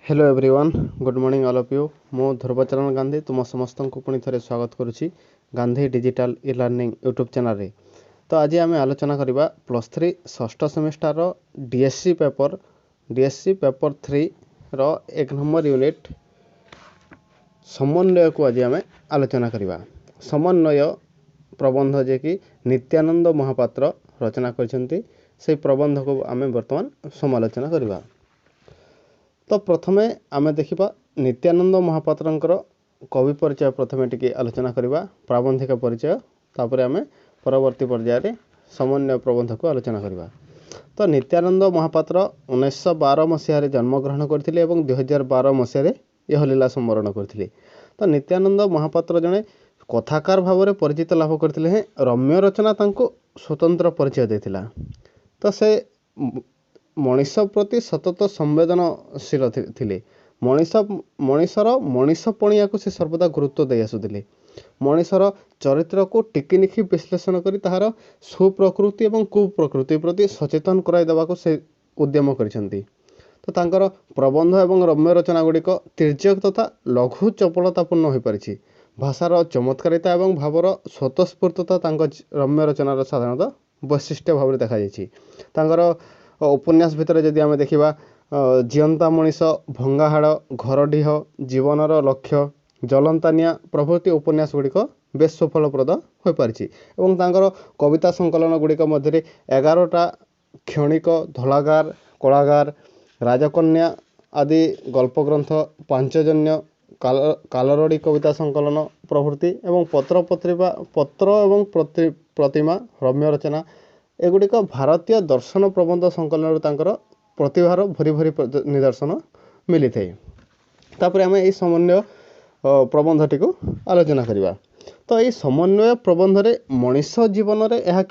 Hello everyone good morning all of you मो ध्रुवचरण गांधी तुम समस्त को पुणी थे स्वागत करुच्ची Gandhi digital e learning YouTube channel रे। तो आज आम आलोचना करवा +3 षष्ठ सेमिस्टर डीएससी पेपर 3 रो 1 नंबर यूनिट समन्वय को आज आम आलोचना करवा। समन्वय प्रबंध जे कि नित्यानंद महापात्र रचना करछंती से प्रबंध को आम वर्तमान समालोचना करवा। तो प्रथमे आमे देखिबा नित्यानंद महापात्रंकर कवि परिचय प्रथमे टिके आलोचना करवा, प्राबंधिक परिचय, तापर आमे परवर्ती पर्याय रे समन्वय प्रबंध को आलोचना करवा। तो नित्यानंद महापात्र 1912 मसीह रे जन्म ग्रहण करथिले एवं 2012 मसीह रे यह लीला संवरण करथिले। तो नित्यानंद महापात्र जने कथाकार भाव में परिचित लाभ करथिले हैं। रम्य रचना तांको स्वतंत्र परिचय देथिला। तो से मनीष प्रति सतत संवेदनशील थिले। मनीषर मनीषपणिया को से सर्वदा गुरुत्व दे आसुथिले। मनीषर चरित्र को टिकिनिखि विश्लेषण करी ताहार सुप्रकृति एवं कुप्रकृति प्रति सचेतन कराई देबा को से उद्यम करिसंती। तो तांकर प्रबंध एवं रम्य रचना गुड़िक तिर्यक तथा लघु चपलतापूर्ण हो पारिछि। भाषार चमत्कारिता एवं भावर स्वतःस्फूर्तता तांकर रम्य रचनार साधारणतः वैशिष्ट्य भाव में देखा जाइछि। तांकर उपन्यास भितर जदि आमे देखिबा जियंता मनीष, भंगाहाड़, घरडीह, जीवनर लक्ष्य, जलंतानिया प्रभृति उपन्यास गुड़िक बेस सफलप्रद हो पारिछि। एवं तांकर कविता संकलन गुड़िक मध्य 11टा क्षणिक, धलागार, कलागार, राजकन्या आदि गल्पग्रंथ, पांचजन्य, कालरड़ी कविता संकलन प्रभृति एवं पत्र एवं प्रतिमा रम्य रचना एगुड़िक भारतीय दर्शन प्रबंध संकलन तांकर प्रतिभार भरी भरी निदर्शन मिली थे। तापर आम ये समन्वय प्रबंधटी को आलोचना करवा। तो ये समन्वय प्रबंध रे मनीष जीवन रे यार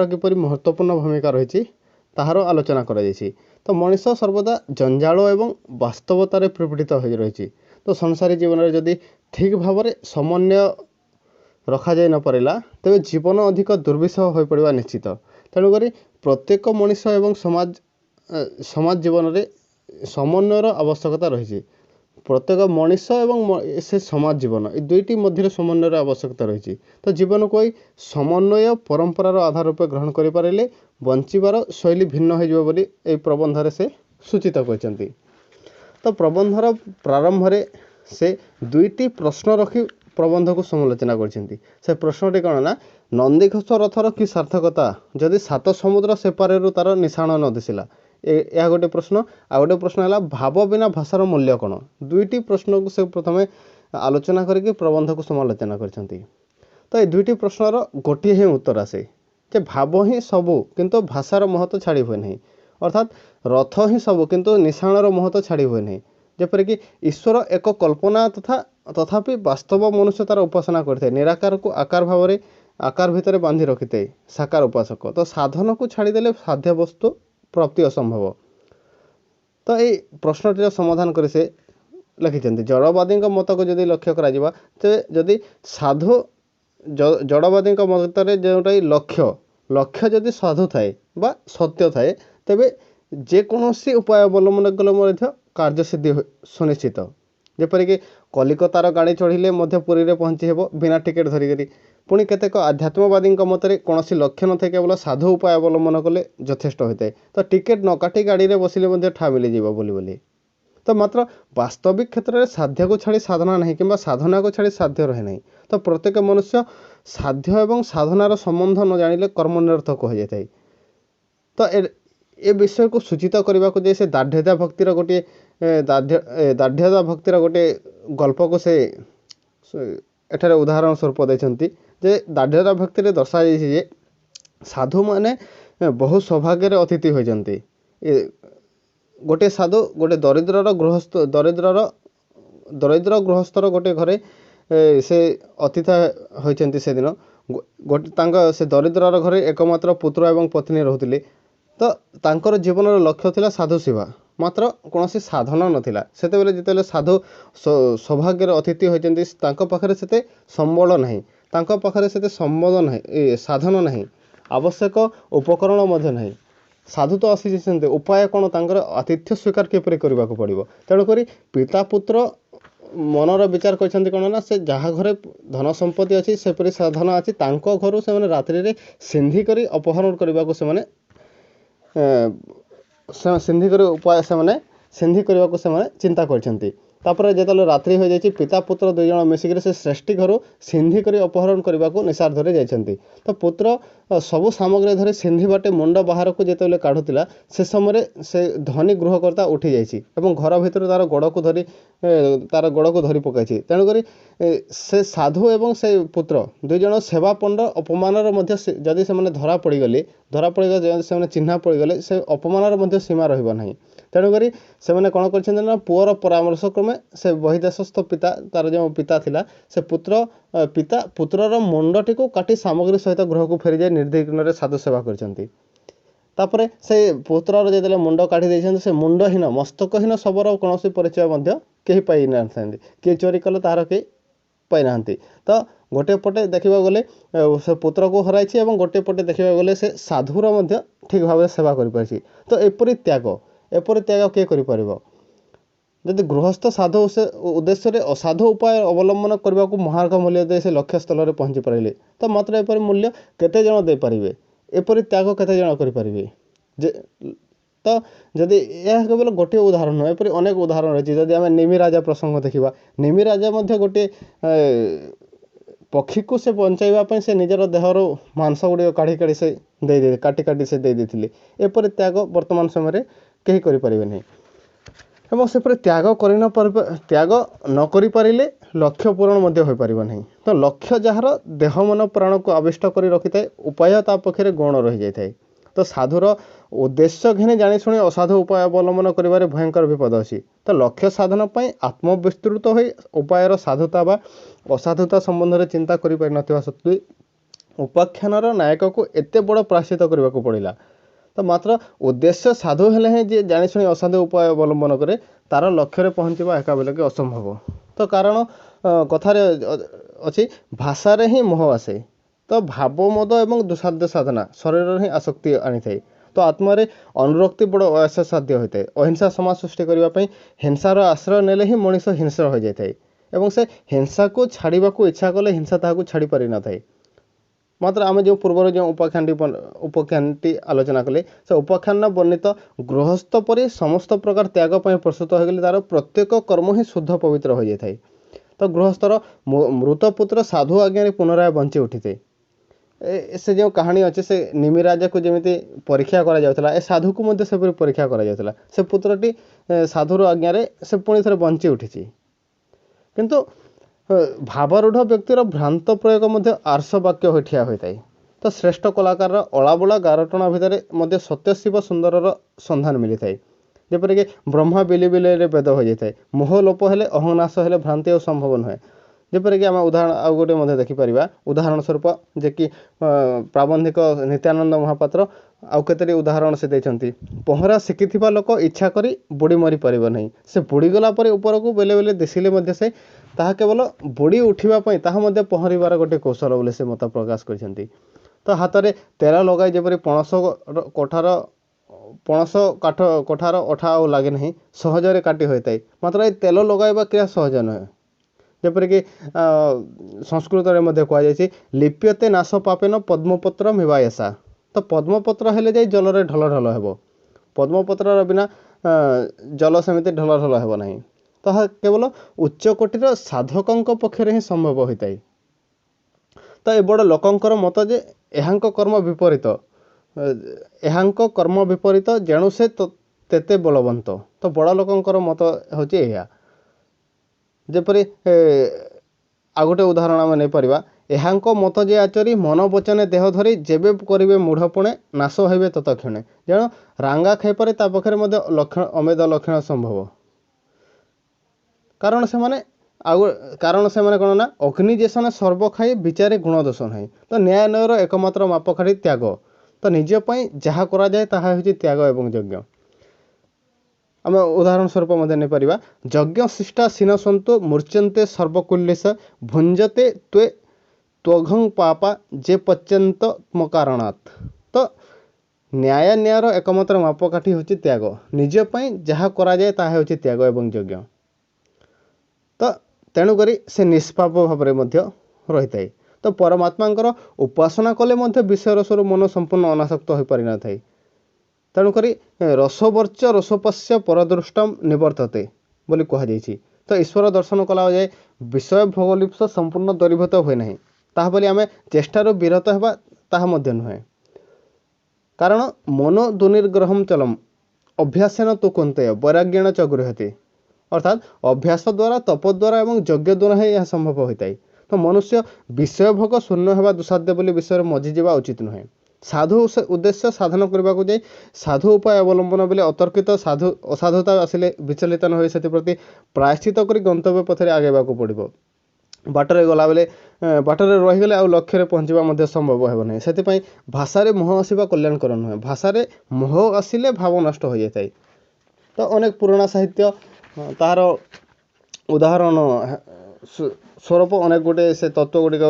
किपरि महत्वपूर्ण भूमिका रही ताहार आलोचना करा जायछि। तो मनीष सर्वदा जंजाल एवं वास्तवतार प्रपीड़ित हो रही। तो संसारी जीवन में जदि ठीक भाव में समन्वय रखा जाय न पारिला तेबे जीवन अधिक दुर्विषह हो पड़वा निश्चित। तेणुक प्रत्येक मनीष एवं समाज जीवन में समन्वयर आवश्यकता रही। प्रत्येक मनीष एवं से समाज जीवन ये दुईटी मध्य समन्वयर आवश्यकता रही। तो जीवन को समन्वय परंपरार आधार रूप ग्रहण करें बंचार शैली भिन्न हो प्रबंधरे से सूचित कहते। तो प्रबंधर प्रारंभ में से दुईटी प्रश्न रखी प्रबंध को समालोचना करछंती। से प्रश्नटी कौन ना नंदीघोष रथर कि सार्थकता जदि 7 समुद्र सेपारे तार निशाण न दिशिला। यह गोटे प्रश्न। आ गोटे प्रश्न है भाव बिना भाषार मूल्य कौन। दुईटी प्रश्न को से प्रथमे आलोचना करके प्रबंध को समालोचना करछंती। तो ये दुईटी प्रश्नर गोटे ही उत्तर आसे जे भाव ही सबू किंतु भाषार महत्व छाड़ी हुए नहीं। अर्थात रथ ही सबू किंतु निशाणर महत्व छाड़ी हुए नहीं। जेपरिक ईश्वर एक कल्पना तथापि वास्तव मनुष्य तार उपासना करते निराकार को आकार भाव में आकार भितर बांधि रखिते साकार उपासक। तो साधन को छाड़देले साध्य वस्तु प्राप्ति असंभव। तो ये प्रश्नटीर समाधान कर से लिखिं जड़वादी मत को जदि लक्ष्य करा जदि साधु जड़वादी मतरे जोटा लक्ष्य जदि साधु थाए बा सत्य थाए तेबे जेकोसी उपाय अवलंबन कले कार्यसिद्धि सुनिश्चित। जेपरिक कलिकतार गाड़ी चढ़िले पुरी में पहुँची हे बिना टिकेट धरिकी। पुणी केतेक आध्यात्मवादी मतरे कौन लक्ष्य न थे केवल साधु उपाय अवलंबन कले यथेष्ट होता है। तो टिकेट न काटी गाड़ी में बसिले ठा मिल बोली। तो मात्र वास्तविक क्षेत्र में साध्य को छाड़ी साधना नहीं कि साधना को छाड़ी साध्य रहे नहीं। तो प्रत्येक मनुष्य साध्य एवं साधनार संबंध न जानिले कर्मनिरर्थक हो जाता है। तो ए विषय को सूचित करने को जैसे दार्ढ्यता भक्तिर गोटे दार्ढ्यता भक्तिर गोटे गल्प को से एठार उदाहरण स्वरूप देते जे दार्ढ्यता भक्ति दर्शा जाए साधु माने बहु सौभाग्य अतिथि होती। गोटे साधु गोटे दरिद्र गृहस्थर गोटे घरे से अतिथि होती। से दिन गोटे से दरिद्रर घरे एकमात्र पुत्र एवं पत्नी रोते। तो तांकर जीवन लक्ष्य थिला साधु सेवा मात्र कौन साधना नथिला। सेतेबेले जितेबेले साधु सौभाग्यर अतिथि होती पाखरे सेते संबल नहीं, पाखरे सेते संबल नहीं, साधन नहीं, आवश्यक उपकरण मध्य नहीं। साधु तो आसी जाइछन्ते उपाय कोन तांकर आतिथ्य स्वीकार केपरि करबाको पड़िबो तेणु करी पिता पुत्र मनर विचार करछन्ते कोन ना से जहा घरे धन संपत्ति अछि सेपरि साधन अछि तांको घरु से माने रात्रि रे सिंधी करी अपहरण करबाको से माने सिंधी करी उपाय से माने सिंधी करबाको से माने चिंता करछन्ते तापर जेतले रात्रि हो जाइछि पिता पुत्र दुई जण मिसिकरी से श्रेष्ठी घरु सिंधी करी अपहरण करबाको निसार धरे जाइछन्ते तो पुत्र सबु सामग्री धरे सिंधी बाटे मुंड बाहर को जेतले काढुतिला से समय से धनी गृहकर्ता उठी जाइछि एवं घर भितर तार गोड़ को धरी पकाइछि तेणु करी से साधु एवं से पुत्र दुई जण सेवा पंड अपमानर मध्य जदि से धरा पड़गले से चिन्हा पड़गले से अपमानर मध्य सीमा रहिबो नाही तेणुकरी से कौन कर पुअर परामर्श क्रमे से बहिदेशस्थ पिता तार जो पिता थिला से पिता पुत्रर मुंडटी को काटी सामग्री सहित गृह को फेरी जाए निर्विघ्न साधु सेवा करछन्ती तापरे से पुत्रर जेतले मुंड काटी देछन्ती से मुंडहीन मस्तकहीन शबर कौन परिचय मध्य केही पाई नाथांती किए चोरी कले तार के पाई नाहंती तो गोटे पटे देखा गले से पुत्र को हराइछि एवं गोटे पटे देखा गले से साधुर मध्य ठीक भाव सेवा कर पारिछि तो एपरि त्याग किए करिपारिबो जदि गृहस्थ साधु से उद्देश्य रे असाधु उपाय अवलंबन करने को महार्घ मूल्य दे से लक्ष्य स्थल में पहुँची पारे तो मात्र एपरी मूल्य केते जण दे पारिबे एपरी त्याग केते जण करि पारिबे जे तो जदि यह केवल गोटे उदाहरण नुह एपरी अनेक उदाहरण रही जदि आम निमि राजा प्रसंग देखा निमि राजा मध्य गोटे पक्षी को से बचाइवाई से निजर देहर मांस गुड़िक काढ़ी से दे काटी से दे देथिले एपरी त्याग वर्तमान समय कहीं करें नहीं एवं सेपरि त्याग न करि पारिले लक्ष्य पूरण मध्य हो पारिबो नहीं तो लक्ष्य जहार देह मन प्राण को आविष्ट कर रखि थाए उपाय ता पक्षे गौण रही जाए तो साधुर उद्देश्य घिने जानी शुणी असाधु उपाय अवलंबन करिवारे भयंकर विपद अछि तो लक्ष्य साधन पई आत्मविस्तृत होई उपायर साधुता बा असाधुता संबंध में चिंता करि पारि नथिबा सत्वे उपाख्यानर नायक को एते बड़ प्रायश्चित करबा को पड़िला तो मात्र उद्देश्य साधु हेले हैं जे जानी शुणी असाधु उपाय अवलंबन करे तार लक्ष्य पहुँचवा एका बेलके असंभव तो कारण कथार अच्छी भाषा रे ही मोह आसे तो भाव मद एवं दुसाध्य साधना शरीर ही आसक्ति आनी थाए तो आत्मा अनुरक्ति बड़ असाध्य होता है अहिंसा समाज सृष्टि करने हिंसार आश्रय नेले ही मनीष हिंसा हो जाए और से हिंसा को छाड़ा को इच्छा कले हिंसा ताकू छाड़ी पारि न थाए मात्र आम जो पूर्वर जो उपाख्यानटी आलोचना कले से उपाख्यान वर्णित गृहस्थ परि समस्त प्रकार त्याग प्रस्तुत हो गले तार प्रत्येक कर्म ही शुद्ध पवित्र हो जाए तो गृहस्थर मृत पुत्र साधु आज्ञा पुनराय बंची उठी थे से जो कहानी अच्छे से निमि राजा को जमी परीक्षा करा जाउथला ए साधु को मध्य से परीक्षा करा जाउथला से पुत्रटी साधुर आज्ञा से पुणी थे बंची उठी किंतु भावरूढ़ व्यक्तिर भ्रांत प्रयोग मध्य आर्ष वाक्य हो ठिया होता है तो श्रेष्ठ कलाकार अलाबुला गारटणा भितर सत्य शिव सुंदर संधान मिली थाए जेपरिक ब्रह्मा बिली बिले वेद हो जाए मोह लोप हेले अहंनाश हेले भ्रांति और संभव नुहे जेपरिक आम उदाहरण आउ गोटे देखिपर उदाहरण स्वरूप जे कि प्राबंधिक नित्यानंद महापात्र आउ केतरी उदाहरण से देते पहरा शिखिथिबा लोक इच्छा करी बुड़ी मरी पारिबो नहीं से बुड़ी गला परे ऊपर को बेले बेले दिशिले मध्य से ताहा केवल बुड़ी उठिबा पई ताहा मध्य पहरिबार गोटे कौशल बोले से मत प्रकाश करछन्ती तो हाथ में तेल लगाई जेपरी पणस काठ कोठार अठा आ लगे नहीं सहजरे काटी होता है मात्र ये तेल लगाइबा क्रिया सहज नुहे जेपरिक संस्कृत में कहुई लिप्यते नाश पापेन पद्मपत्र मिवायसा तो पद्मपत्र हेले जाई जल ढल ढल हेबो पद्मपत्र बिना जल सेमती ढल ढल हेबो नहीं तो केवल उच्च कोटिर साधकों पक्षरे ही संभव होता है तो ए बड़ लोकंकर मत जे एहांक कर्म विपरीत जेणु से तेते बलवंत तो बड़ लोकंकर मत होची एहा जेपरि आ गोटे उदाहरण आम नहीं पारिबा एहांक मत जे आचरी मन वचने देह धरी जेबे करिवे मूढ़पणे नाश होइबे ततक्षणे जेणु रांगा खाइपारे ता पाखरे मध्य लक्षण अमेद लक्षण संभव कारण से माने कौन ना अग्निजेशन सर्व खाई विचारे गुण दोष नहीं तो न्याय नयर एकमात्र मापकाठी त्याग तो निजपाई जहाँ करा जाए ताहा होची त्याग एवं यज्ञ आम उदाहरण स्वरूप नहीं पारिबा यज्ञ शिष्टा सीन सन्तु मूर्चन्ते सर्वकुल्लेश भुंजते त्वे त्वघं पापा जे पच्यंत कारणात् तो न्याय न्यायर एकमात्र मापकाठी होची त्याग। निज पई जहाँ कराए ताहा होची त्याग एवं यज्ञ। तो तेणुक से निष्पाप भाव रही थाए। तो परमात्मा उपासना कले विषय रसर मन संपूर्ण अनासक्त हो पारि न थाए। तेणुक रसवर्च रसोपस्य परदृष्टम निवर्तते बोली कहुई। तो ईश्वर दर्शन कला जाए विषय भोगलिप्स संपूर्ण दूरीभूत हुए ना। ताहा बोली आमे चेष्टार विरत हेबा ताहा मध्य नुहे। कारण मनो दुर्निग्रहम चलम अभ्यासेन तो कुंतय वैराग्येण च गृह्यते। अर्थात अभ्यास द्वारा तप द्वारा एवं यज्ञ द्वारा ही यह संभव होता है। तो मनुष्य विषय भोग शून्य होगा दुसाध्य बोली विषय मजिजा उचित नुहे। साधु उद्देश्य साधन करने को जाए साधु उपाय अवलंबन बोले अतर्कित साधु असाधुता आसिले विचलित न हो प्रति प्रायश्चित कर गंतव्य पथरे आगेबा पड़ो। बाटर गला बेले बाटर रहीगले आउ लक्ष्य पहुँचवा संभव हो ना। से भाषा मोह आसवा कल्याणकर नुहे। भाषा मोह आसिले भाव नष्ट हो जाए। तो अनेक पुराणा साहित्य तार उदाहरण स्वरूप अनेक गोटे से तत्व गुड़िक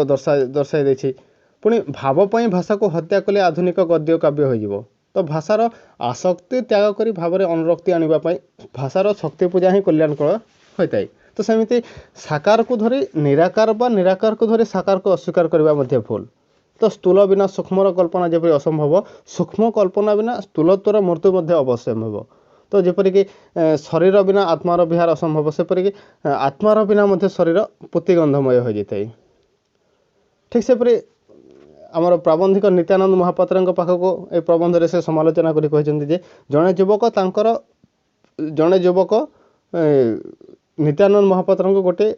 दर्शाई देछि। पुणी भावपाई भाषा को हत्या कले आधुनिक गद्य काव्य हो। तो भाषार आसक्ति त्याग कर भाव में अनुरक्ति आने भाषार शक्ति पूजा ही कल्याणकर होता है। तो सेमती साकार को धरी निराकार बा निराकार को धरी साकार को अस्वीकार करने भूल। तो स्थूल बिना सूक्ष्म कल्पना जपरी असंभव सूक्ष्म कल्पना बिना स्थूलत्वर मृत्यु अवश्यम्भव। तो जपरिक शरीर बिना आत्मार विहार असंभव सेपरिक आत्मार बिना शरीर पुतिगंधमय हो जाता है। ठीक सेपरी आमर प्राबंधिक नित्यानंद महापात्र पाखक ए प्रबंध से समालोचना करी कहते जड़े युवक जड़े युवक नित्यानंद महापात्र गोटे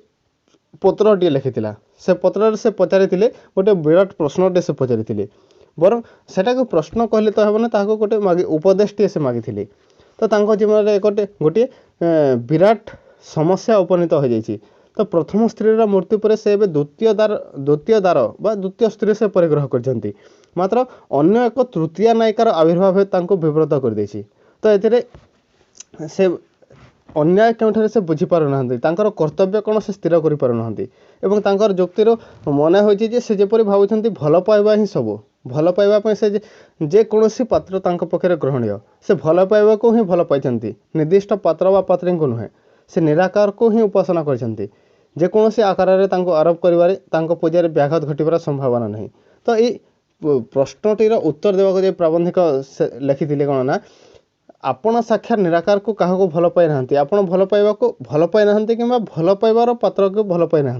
पत्रटे लिखिथिला। से पत्र से पचारि गोटे विराट प्रश्नटे से पचारि बर सेटा को प्रश्न कहले तो हेबना ताको गोटे उपदेशटे से मागिथिले। तो तांको जीवन में गोटे विराट समस्या उपनीत हो जाइए। तो प्रथम स्त्री मृत्यु पर से द्वितीय दार बा द्वितीय स्त्री से परिग्रह कर मात्र अन्य एक तृतीय नायिकार आविर्भाव विव्रत कर देछि। तो ये से अन्याय क्यों से बुझीपार ना कर्तव्य कौन से स्थिर कर जुक्तिर मन होपर भावुं भल पाइबा ही सब भल पाइबा से जेकोसी पात्र पक्षे ग्रहणीय से भल पाइबा को ही भल पाई निर्दिष्ट पात्र व पात्री को नुहे से निराकार को ही उपासना कर जेकोसी आकार आरोप कर पूजा व्याघात घटार संभावना नहीं। तो ये प्रश्नटीर उत्तर देवाक जो प्राबंधिक लिखी कौन ना आपण साक्षात निराकार को क्या भल पाई ना आपण भल पाइबा को भल पाई ना कि भल पाइबार पात्र को भल पाई ना।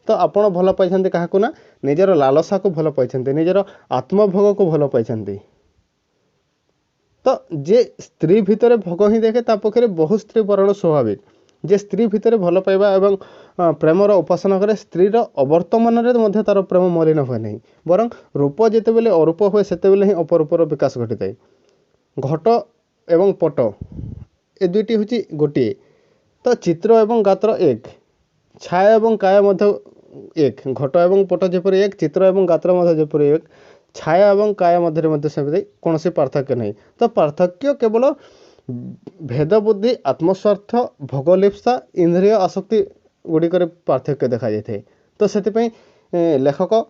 तो आपण भल पाई क्या ना निजर लालसा को भल पाई निजर आत्मभोग को भल पाई। तो जे स्त्री भितर भोग ही देखे ता पक्षे बहु स्त्री वरण स्वाभाविक। जे स्त्री भितर भल पाइबा एवं प्रेमर उपासना करे स्त्रीर अवर्तमान तार प्रेम मलिन हुए नहीं बरं रूप जिते बेले अरूप हुए से ही अपरूपर विकास घटी थाए। घट एवं पट ए दुईटी हूँ गोटे। तो चित्र एवं गात्र एक छाया एवं काय एक घट एवं पट जपर एक चित्र एवं गात्र जपर एक छाया एवं काय मध्य कौन पार्थक्य नहीं। तो पार्थक्य केवल भेद बुद्धि आत्मस्वार्थ भोगलिप्सा इंद्रिय आसक्ति गुड़िक पार्थक्य देखा जाए। तो से लेखक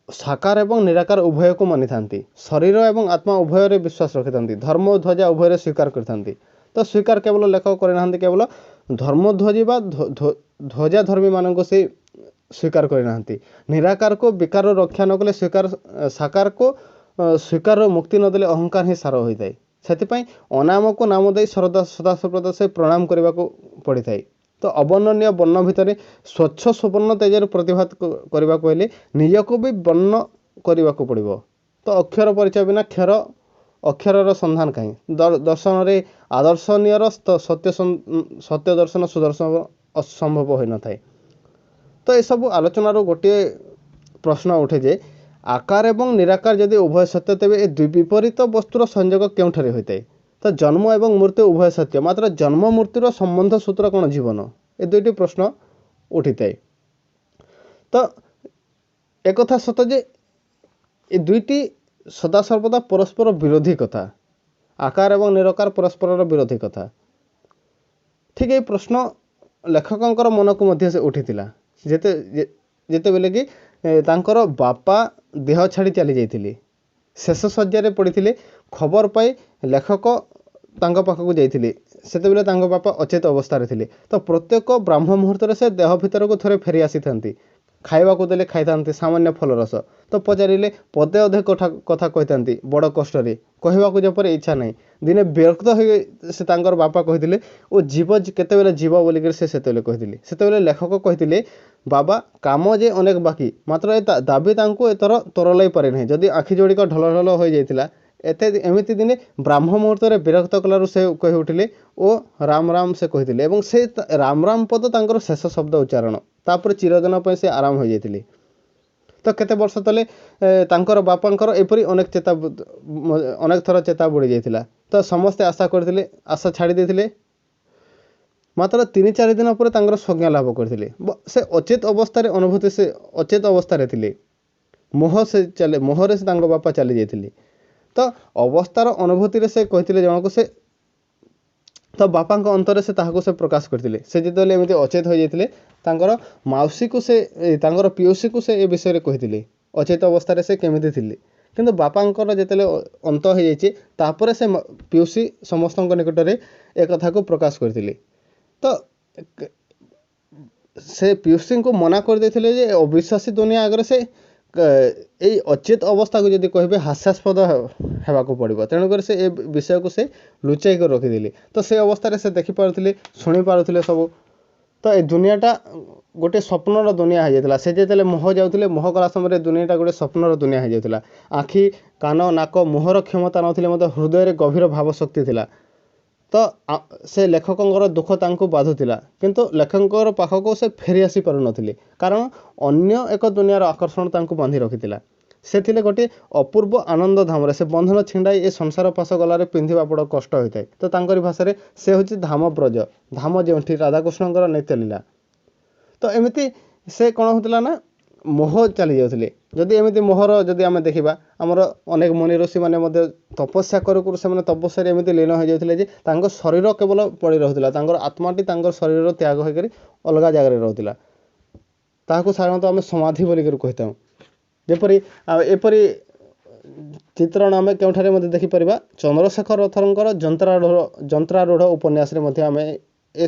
साकार एवं निराकार उभय को मानि थांती शरीर एवं आत्मा उभय रे विश्वास रखि थांती धर्म ध्वजा उभय रे स्वीकार करथांती। तो स्वीकार केवल लेखक करना केवल धर्मध्वजी बा ध्वजा धर्मी मानक से स्वीकार करना निराकार को विकार रक्षा न कले स्वीकार साकार को स्वीकार मुक्ति नदेले अहंकार ही सार होता है। से अनाम को नाम दे सदासर्वदा से प्रणाम करने को पड़ी था। तो अवर्णनीय वर्ण भितर स्वच्छ सुवर्ण तेजर प्रतिभात करने को निजको भी वर्ण करने को पड़ो। तो अक्षर परिचय बिना क्षर अक्षर संधान कहीं दर्शन रे आदर्शनीय सत्य दर्शन सुदर्शन असंभव हो न थाए। तो ये सब आलोचनार गोटे प्रश्न उठे जे आकार एवं निराकार जदि उभय सत्य तेबे ए दुई विपरीत वस्तुर संयोग केउठारे होता है। तो जन्म एवं मृत्यु उभय सत्य मात्र जन्म मृत्युर संबंध सूत्र कौन जीवन ए दुईटी प्रश्न उठी थाए। तो एक कथा सत जे ए दुईटी सदासर्वदा परस्पर विरोधी कथा आकार एवं निराकार परस्पर विरोधी कथा। ठीक ये प्रश्न लेखकंकर मन को मध्य से उठीथिला जेते बेले कि तांकर बापा देह छाड़ी चली जाइथिले शेष शय्या पड़े ଖବର ପାଇ ଲେଖକ ତାଙ୍କ ପାଖକୁ ଯାଇଥିଲେ। ସେତେବେଳେ ତାଙ୍କ ବାପା ଅଚେତ ଅବସ୍ଥାରେ ଥିଲେ। ତ ପ୍ରତ୍ୟେକ ବ୍ରାହ୍ମ ମୁହୂର୍ତ୍ତରେ ସେ ଦେହ ଭିତରକୁ ଥରେ ଫେରି ଆସିଥାନ୍ତି। ଖାଇବାକୁ ଦେଲେ ଖାଇଥାନ୍ତି ସାମାନ୍ୟ ଫଳରସ। ତ ପଚାରିଲେ ପଦେ ଅଧେ କଥା କହିଥାନ୍ତି ବଡ଼ କଷ୍ଟରେ, କହିବାକୁ ଯେପରି ଇଚ୍ଛା ନାହିଁ। ଦିନେ ବିରକ୍ତ ହୋଇ ସେ ତାଙ୍କର ବାପା କହିଥିଲେ ଓ ଯିବ କେତେବେଳେ ଯିବ ବୋଲିକରି ସେ ସେତେବେଳେ କହିଥିଲେ। ସେତେବେଳେ ଲେଖକ କହିଥିଲେ, ବାବା କାମ ଯେ ଅନେକ ବାକି, ମାତ୍ର ଏ ଦାବି ତାଙ୍କୁ ଏଥର ତରଳାଇ ପାରି ନାହିଁ। ଯଦି ଆଖି ଯୋଡ଼ିକ ଢଳ ଢଳ ହୋଇଯାଇଥିଲା। ଏମିତି ଦିନେ ବ୍ରାହ୍ମ ମୁହୂର୍ତ୍ତରେ ବିରକ୍ତ କଲାରୁ ସେ କହି ଉଠିଲେ ଓ ରାମ ରାମ ସେ କହିଥିଲେ ଏବଂ ସେ ରାମ ରାମ ପଦ ତାଙ୍କର ଶେଷ ଶବ୍ଦ ଉଚ୍ଚାରଣ। ତାପରେ ଚିରଦିନ ପାଇଁ ସେ ଆରାମ ହୋଇଯାଇଥିଲେ। ତ କେତେ ବର୍ଷ ତଳେ ତାଙ୍କର ବାପାଙ୍କର ଏପରି ଅନେକ ଥର ଚେତା ବୁଡ଼ି ଯାଇଥିଲା। ତ ସମସ୍ତେ ଆଶା କରିଥିଲେ, ଆଶା ଛାଡ଼ି ଦେଇଥିଲେ। ମାତ୍ର 3-4 ଦିନ ପରେ ତାଙ୍କର ସଂଜ୍ଞା ଲାଭ କରିଥିଲେ। ସେ ଅଚେତ ଅବସ୍ଥାରେ ଥିଲେ। ମୋହରେ ସେ ତାଙ୍କ ବାପା ଚାଲି ଯାଇଥିଲେ। ତ ଅବସ୍ଥାର ଅନୁଭୂତିରେ ସେ କହିଥିଲେ ଜଣକୁ, ସେ ତ ବାପାଙ୍କ ଅନ୍ତରେ ସେ ତାହାକୁ ସେ ପ୍ରକାଶ କରିଥିଲେ। ସେ ଯେତେବେଳେ ଏମିତି ଅଚେତ ହୋଇଯାଇଥିଲେ ତାଙ୍କର ତାଙ୍କର ପିଉସୀକୁ ସେ ଏ ବିଷୟରେ କହିଥିଲେ, ଅଚେତ ଅବସ୍ଥାରେ ସେ କେମିତି ଥିଲେ। କିନ୍ତୁ ବାପାଙ୍କର ଯେତେବେଳେ ଅନ୍ତ ହୋଇଯାଇଛି ତାପରେ ସେ ପିଉସୀ ସମସ୍ତଙ୍କ ନିକଟରେ ଏ କଥାକୁ ପ୍ରକାଶ କରିଥିଲେ। ତ ସେ ପିଉସୀଙ୍କୁ ମନା କରିଦେଇଥିଲେ ଯେ ଅବିଶ୍ୱାସୀ ଦୁନିଆ ଆଗରେ ସେ ଏଇ ଅଚେତ ଅବସ୍ଥାକୁ ଯଦି କହିବେ ହାସ୍ୟାସ୍ପଦ ହେବାକୁ ପଡ଼ିବ। ତେଣୁକରି ସେ ଏ ବିଷୟକୁ ସେ ଲୁଚାଇ କରି ରଖିଥିଲେ। ତ ସେ ଅବସ୍ଥାରେ ସେ ଦେଖିପାରୁଥିଲେ, ଶୁଣିପାରୁଥିଲେ ସବୁ। ତ ଏ ଦୁନିଆଟା ଗୋଟେ ସ୍ୱପ୍ନର ଦୁନିଆ ହୋଇଯାଇଥିଲା। ସେ ଯେତେବେଳେ ମୋହ ଯାଉଥିଲେ, ମୋହ କଲା ସମୟରେ ଦୁନିଆଟା ଗୋଟେ ସ୍ୱପ୍ନର ଦୁନିଆ ହୋଇଯାଉଥିଲା। ଆଖି, କାନ, ନାକ, ମୁହଁର କ୍ଷମତା ନଥିଲେ ମଧ୍ୟ ହୃଦୟରେ ଗଭୀର ଭାବଶକ୍ତି ଥିଲା। ତ ସେ ଲେଖକଙ୍କର ଦୁଃଖ ତାଙ୍କୁ ବାଧୁଥିଲା, କିନ୍ତୁ ଲେଖକଙ୍କର ପାଖକୁ ସେ ଫେରି ଆସିପାରୁନଥିଲେ। କାରଣ ଅନ୍ୟ ଏକ ଦୁନିଆର ଆକର୍ଷଣ ତାଙ୍କୁ ବାନ୍ଧି ରଖିଥିଲା। ସେ ଥିଲେ ଗୋଟିଏ ଅପୂର୍ବ ଆନନ୍ଦ ଧାମରେ। ସେ ବନ୍ଧନ ଛିଣ୍ଡାଇ ଏ ସଂସାର ପାଶ ଗଲାରେ ପିନ୍ଧିବା ବଡ଼ କଷ୍ଟ ହୋଇଥାଏ। ତ ତାଙ୍କରି ଭାଷାରେ ସେ ହେଉଛି ଧାମ ବ୍ରଜ, ଧାମ ଯେଉଁଠି ରାଧାକୃଷ୍ଣଙ୍କର ନିତ୍ୟଲୀଳା। ତ ଏମିତି ସେ କ'ଣ ହେଉଥିଲା ନା ମୋହ ଚାଲି ଯାଉଥିଲେ। ଯଦି ଏମିତି ମୋହର ଯଦି ଆମେ ଦେଖିବା, ଆମର ଅନେକ ମୁନି ଋଷିମାନେ ମଧ୍ୟ ତପସ୍ୟା କରୁ କରୁ ସେମାନେ ତପସ୍ୟାରେ ଏମିତି ଲୀନ ହୋଇଯାଉଥିଲେ ଯେ ତାଙ୍କ ଶରୀର କେବଳ ପଡ଼ି ରହୁଥିଲା, ତାଙ୍କର ଆତ୍ମାଟି ତାଙ୍କର ଶରୀରର ତ୍ୟାଗ ହୋଇକରି ଅଲଗା ଜାଗାରେ ରହୁଥିଲା। ତାହାକୁ ସାଧାରଣତଃ ଆମେ ସମାଧି ବୋଲିକରି କହିଥାଉ। ଏପରି ଚିତ୍ରଣ ଆମେ କେଉଁଠାରେ ମଧ୍ୟ ଦେଖିପାରିବା, ଚନ୍ଦ୍ରଶେଖର ରଥଙ୍କର ଯନ୍ତ୍ରାରୂଢ଼ ଉପନ୍ୟାସରେ ମଧ୍ୟ ଆମେ ଏ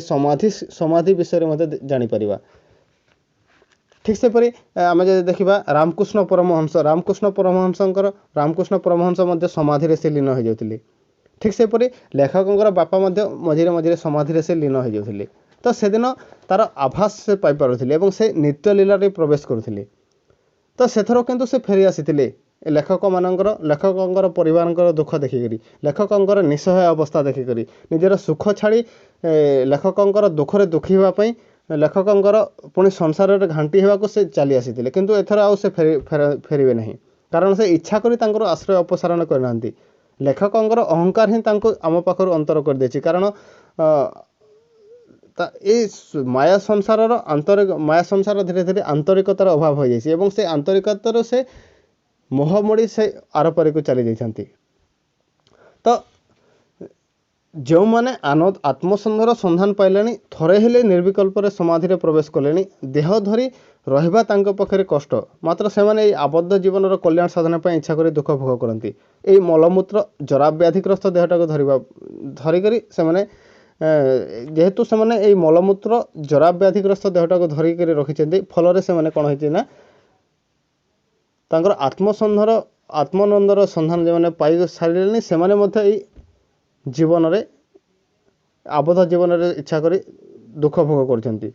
ସମାଧି ବିଷୟରେ ମଧ୍ୟ ଜାଣିପାରିବା। ଠିକ୍ ସେପରି ଆମେ ଯଦି ଦେଖିବା ରାମକୃଷ୍ଣ ପରମହଂସ ମଧ୍ୟ ସମାଧିରେ ସେ ଲୀନ ହୋଇଯାଉଥିଲେ। ଠିକ୍ ସେପରି ଲେଖକଙ୍କର ବାପା ମଧ୍ୟ ମଝିରେ ମଝିରେ ସମାଧିରେ ସେ ଲୀନ ହୋଇଯାଉଥିଲେ। ତ ସେଦିନ ତାର ଆଭାସ ସେ ପାଇପାରୁଥିଲେ ଏବଂ ସେ ନିତ୍ୟଲୀଳାରେ ପ୍ରବେଶ କରୁଥିଲେ। ତ ସେଥର କିନ୍ତୁ ସେ ଫେରି ଆସିଥିଲେ ଲେଖକଙ୍କର ପରିବାରଙ୍କର ଦୁଃଖ ଦେଖିକରି, ଲେଖକଙ୍କର ନିଃସହାୟ ଅବସ୍ଥା ଦେଖିକରି, ନିଜର ସୁଖ ଛାଡ଼ି ଲେଖକଙ୍କର ଦୁଃଖରେ ଦୁଃଖୀ ହେବା ପାଇଁ, ଲେଖକଙ୍କର ପୁଣି ସଂସାରରେ ଘାଣ୍ଟି ହେବାକୁ ସେ ଚାଲି ଆସିଥିଲେ। କିନ୍ତୁ ଏଥର ଆଉ ସେ ଫେରିବେ ନାହିଁ, କାରଣ ସେ ଇଚ୍ଛା କରି ତାଙ୍କର ଆଶ୍ରୟ ଅପସାରଣ କରିନାହାନ୍ତି। ଲେଖକଙ୍କର ଅହଙ୍କାର ହିଁ ତାଙ୍କୁ ଆମ ପାଖରୁ ଅନ୍ତର କରିଦେଇଛି। କାରଣ ଏଇ ମାୟା ସଂସାର ଧୀରେ ଧୀରେ ଆନ୍ତରିକତାର ଅଭାବ ହୋଇଯାଇଛି ଏବଂ ସେ ଆନ୍ତରିକତାର ସେ ମୋହ ମୋଡ଼ି ସେ ଆରପାରିକୁ ଚାଲି ଯାଇଛନ୍ତି। ତ ଯେଉଁମାନେ ଆତ୍ମସନ୍ଧାନର ସନ୍ଧାନ ପାଇଲେଣି, ଥରେ ହେଲେ ନିର୍ବିକଳ୍ପରେ ସମାଧିରେ ପ୍ରବେଶ କଲେଣି, ଦେହ ଧରି ରହିବା ତାଙ୍କ ପକ୍ଷରେ କଷ୍ଟ, ମାତ୍ର ସେମାନେ ଏହି ଆବଦ୍ଧ ଜୀବନର କଲ୍ୟାଣ ସାଧନ ପାଇଁ ଇଚ୍ଛା କରି ଦୁଃଖ ଭୋଗ କରନ୍ତି। ଏହି ମଳମୂତ୍ର ଜରାବ୍ୟାଧିଗ୍ରସ୍ତ ଦେହଟାକୁ ଧରିକରି ସେମାନେ, ଯେହେତୁ ସେମାନେ ଏହି ମଳମୂତ୍ର ଜରାବ୍ୟାଧିଗ୍ରସ୍ତ ଦେହଟାକୁ ଧରିକରି ରଖିଛନ୍ତି, ଫଳରେ ସେମାନେ କ'ଣ ହେଇଛି ନା ତାଙ୍କର ଆତ୍ମନନ୍ଦର ସନ୍ଧାନ ଯେଉଁମାନେ ପାଇ ସାରିଲେଣି, ସେମାନେ ମଧ୍ୟ ଏଇ ଆବଦ୍ଧ ଜୀବନରେ ଇଚ୍ଛା କରି ଦୁଃଖ ଭୋଗ କରୁଛନ୍ତି।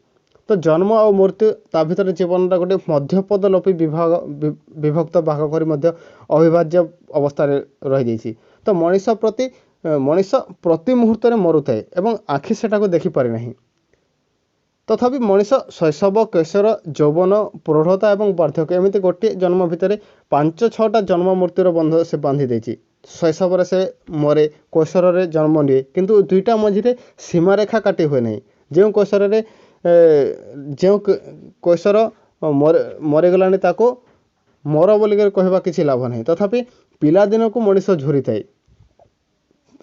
ତ ଜନ୍ମ ଆଉ ମୃତ୍ୟୁ, ତା ଭିତରେ ଜୀବନଟା ଗୋଟେ ମଧ୍ୟପଦ ଲୋପି ବିଭକ୍ତ ଭାଗ କରି ମଧ୍ୟ ଅବିଭାଜ୍ୟ ଅବସ୍ଥାରେ ରହିଯାଇଛି। ତ ମଣିଷ ପ୍ରତି ମୁହୂର୍ତ୍ତରେ ମରୁଥାଏ ଏବଂ ଆଖି ସେଟାକୁ ଦେଖିପାରେ ନାହିଁ। ତଥାପି ମଣିଷ ଶୈଶବ, କୈଶୋର, ଯୌବନ, ପ୍ରୌଢ଼ତା ଏବଂ ବାର୍ଦ୍ଧକ୍ୟ, ଏମିତି ଗୋଟିଏ ଜନ୍ମ ଭିତରେ 5-6ଟା ଜନ୍ମ ମୃତ୍ୟୁର ବନ୍ଧ ସେ ବାନ୍ଧି ଦେଇଛି। ଶୈଶବରେ ସେ ମରେ, କୈଶୋରରେ ଜନ୍ମ ନିଏ, କିନ୍ତୁ 2ଟା ମଝିରେ ସୀମାରେଖା କାଟି ହୁଏ ନାହିଁ। ଯେଉଁ କୈଶୋର ମରିଗଲାଣି ତାକୁ ମର ବୋଲିକରି କହିବା କିଛି ଲାଭ ନାହିଁ। ତଥାପି ପିଲାଦିନକୁ ମଣିଷ ଝୁରିଥାଏ,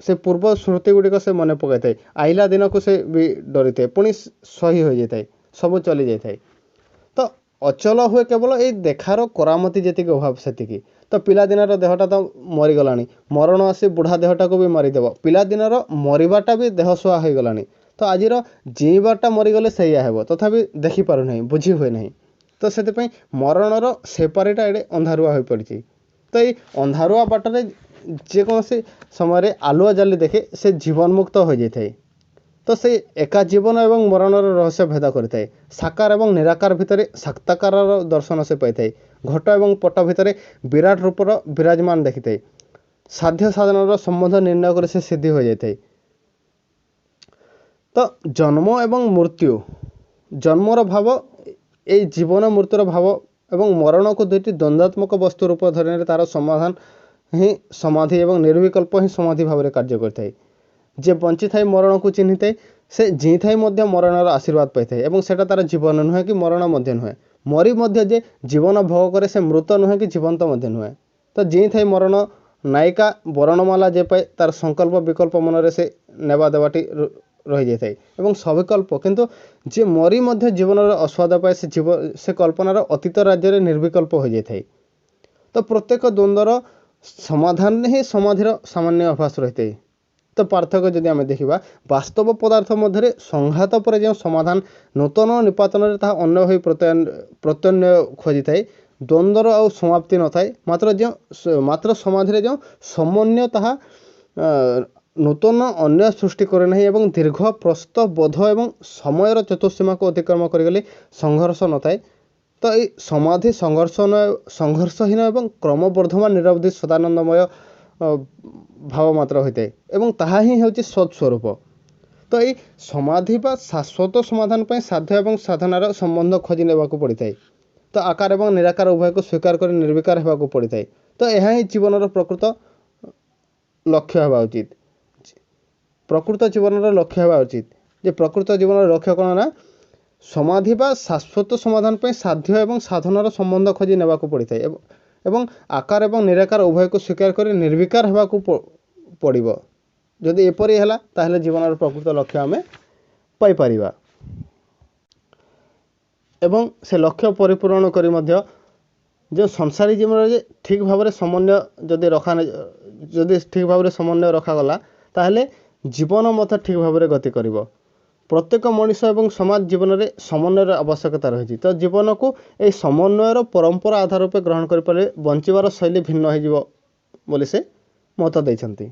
ସେ ପୂର୍ବ ସ୍ମୃତି ଗୁଡ଼ିକ ସେ ମନେ ପକାଇଥାଏ। ଆଇଲା ଦିନକୁ ସେ ବି ଡରିଥାଏ, ପୁଣି ସହି ହୋଇଯାଇଥାଏ, ସବୁ ଚଲିଯାଇଥାଏ। ତ ଅଚଳ ହୁଏ କେବଳ ଏଇ ଦେଖାର କରାମତି ଯେତିକି ଅଭାବ ସେତିକି। ତ ପିଲାଦିନର ଦେହଟା ତ ମରିଗଲାଣି, ମରଣ ଆସି ବୁଢ଼ା ଦେହଟାକୁ ବି ମାରିଦେବ। ପିଲାଦିନର ମରିବାଟା ବି ଦେହ ସୁହା ହୋଇଗଲାଣି। ତ ଆଜିର ଜୀଇବାଟା ମରିଗଲେ ସେଇଆ ହେବ, ତଥାପି ଦେଖିପାରୁନାହିଁ, ବୁଝି ହୁଏ ନାହିଁ। ତ ସେଥିପାଇଁ ମରଣର ସେପାରିଟା ଏଡ଼େ ଅନ୍ଧାରୁଆ ହୋଇପଡ଼ିଛି। ତ ଏଇ ଅନ୍ଧାରୁଆ ବାଟରେ ଯେକୌଣସି ସମୟରେ ଆଲୁଅ ଜାଲି ଦେଖେ ସେ ଜୀବନମୁକ୍ତ ହୋଇଯାଇଥାଏ। ତ ସେଇ ଏକା ଜୀବନ ଏବଂ ମରଣର ରହସ୍ୟ ଭେଦ କରିଥାଏ। ସାକାର ଏବଂ ନିରାକାର ଭିତରେ ସାକ୍ଷାତକାରର ଦର୍ଶନ ସେ ପାଇଥାଏ। ଘଟ ଏବଂ ପଟ ଭିତରେ ବିରାଟ ରୂପର ବିରାଜମାନ ଦେଖିଥାଏ। ସାଧ୍ୟ ସାଧନର ସମ୍ବନ୍ଧ ନିର୍ଣ୍ଣୟ କରି ସେ ସିଦ୍ଧି ହୋଇଯାଇଥାଏ। ତ ଜନ୍ମ ଏବଂ ମୃତ୍ୟୁ, ଜନ୍ମର ଭାବ ଏଇ ଜୀବନ ମୃତ୍ୟୁର ଭାବ ଏବଂ ମରଣକୁ ଦୁଇଟି ଦ୍ୱନ୍ଦ୍ୱାତ୍ମକ ବସ୍ତୁ ରୂପ ଧରିଲେ ତା'ର ସମାଧାନ ହିଁ ସମାଧି ଏବଂ ନିର୍ବିକଳ୍ପ ହିଁ ସମାଧି ଭାବରେ କାର୍ଯ୍ୟ କରିଥାଏ। ଯେ ବଞ୍ଚିଥାଏ ମରଣକୁ ଚିହ୍ନିଥାଏ, ସେ ଜୀଇଁଥାଇ ମଧ୍ୟ ମରଣର ଆଶୀର୍ବାଦ ପାଇଥାଏ ଏବଂ ସେଇଟା ତା'ର ଜୀବନ ନୁହେଁ କି ମରଣ ମଧ୍ୟ ନୁହେଁ। ମରି ମଧ୍ୟ ଯେ ଜୀବନ ଭୋଗ କରେ ସେ ମୃତ ନୁହେଁ କି ଜୀବନ୍ତ ମଧ୍ୟ ନୁହେଁ। ତ ଜୀଇଁଥାଇ ମରଣ ନାୟିକା ବରଣମାଲା ଯେ ପାଏ ତା'ର ସଂକଳ୍ପ ବିକଳ୍ପ ମନରେ ସେ ନେବା ଦେବାଟି ରହିଯାଇଥାଏ ଏବଂ ସବିକଳ୍ପ। କିନ୍ତୁ ଯେ ମରି ମଧ୍ୟ ଜୀବନର ଆସ୍ୱାଦ ପାଏ ସେ କଳ୍ପନାର ଅତୀତ ରାଜ୍ୟରେ ନିର୍ବିକଳ୍ପ ହୋଇଯାଇଥାଏ। ତ ପ୍ରତ୍ୟେକ ଦ୍ୱନ୍ଦ୍ୱର ସମାଧାନରେ ହିଁ ସମାଧିର ସାମାନ୍ୟ ଆଭାସ ରହିଥାଏ। ତ ପାର୍ଥକ୍ୟ ଯଦି ଆମେ ଦେଖିବା, ବାସ୍ତବ ପଦାର୍ଥ ମଧ୍ୟରେ ସଂଘାତ ପରେ ଯେଉଁ ସମାଧାନ ନୂତନ ନିପାତନରେ ତାହା ଅନ୍ୟ ହୋଇ ପ୍ରତ୍ୟନ୍ୱୟ ଖୋଜିଥାଏ, ଦ୍ୱନ୍ଦ୍ୱର ଆଉ ସମାପ୍ତି ନଥାଏ। ମାତ୍ର ସମାଧିରେ ଯେଉଁ ସମନ୍ୱୟ ତାହା ନୂତନ ଅନ୍ୟ ସୃଷ୍ଟି କରେ ନାହିଁ ଏବଂ ଦୀର୍ଘ ପ୍ରସ୍ତ ବୋଧ ଏବଂ ସମୟର ଚତୁଃସୀମାକୁ ଅତିକ୍ରମ କରିଗଲେ ସଂଘର୍ଷ ନଥାଏ। ତ ଏଇ ସମାଧି ସଂଘର୍ଷହୀନ ଏବଂ କ୍ରମବର୍ଦ୍ଧମାନ ନିରବଧି ସଦାନନ୍ଦମୟ ଭାବ ମାତ୍ର ହୋଇଥାଏ ଏବଂ ତାହା ହିଁ ହେଉଛି ସତ୍ସ୍ୱରୂପ। ତ ଏଇ ସମାଧି ବା ଶାଶ୍ୱତ ସମାଧାନ ପାଇଁ ସାଧ୍ୟ ଏବଂ ସାଧନାର ସମ୍ବନ୍ଧ ଖୋଜି ନେବାକୁ ପଡ଼ିଥାଏ। ତ ଆକାର ଏବଂ ନିରାକାର ଉଭୟକୁ ସ୍ୱୀକାର କରି ନିର୍ବିକାର ହେବାକୁ ପଡ଼ିଥାଏ। ତ ଏହା ହିଁ ଜୀବନର ପ୍ରକୃତ ଲକ୍ଷ୍ୟ ହେବା ଉଚିତ। ପ୍ରକୃତ ଜୀବନର ଲକ୍ଷ୍ୟ ହେବା ଉଚିତ ଯେ ପ୍ରକୃତ ଜୀବନର ଲକ୍ଷ୍ୟ କ'ଣ ନା ସମାଧି ବା ଶାଶ୍ୱତ ସମାଧାନ ପାଇଁ ସାଧ୍ୟ ଏବଂ ସାଧନାର ସମ୍ବନ୍ଧ ଖୋଜି ନେବାକୁ ପଡ଼ିଥାଏ ଏବଂ ଆକାର ଏବଂ ନିରାକାର ଉଭୟକୁ ସ୍ୱୀକାର କରି ନିର୍ବିକାର ହେବାକୁ ପଡ଼ିବ। ଯଦି ଏପରି ହେଲା ତାହେଲେ ଜୀବନର ପ୍ରକୃତ ଲକ୍ଷ୍ୟ ଆମେ ପାଇପାରିବା ଏବଂ ସେ ଲକ୍ଷ୍ୟ ପରିପୂରଣ କରି ମଧ୍ୟ ଯେଉଁ ସଂସାରୀ ଜୀବନରେ ଠିକ୍ ଭାବରେ ସମନ୍ୱୟ ରଖାଗଲା ତାହେଲେ ଜୀବନ ମଧ୍ୟ ଠିକ୍ ଭାବରେ ଗତି କରିବ। ପ୍ରତ୍ୟେକ ମଣିଷ ଏବଂ ସମାଜ ଜୀବନରେ ସମନ୍ୱୟର ଆବଶ୍ୟକତା ରହିଛି। ତ ଜୀବନକୁ ଏହି ସମନ୍ୱୟର ପରମ୍ପରା ଆଧାର ରୂପେ ଗ୍ରହଣ କରିପାରିଲେ ବଞ୍ଚିବାର ଶୈଳୀ ଭିନ୍ନ ହୋଇଯିବ ବୋଲି ସେ ମତ ଦେଇଛନ୍ତି।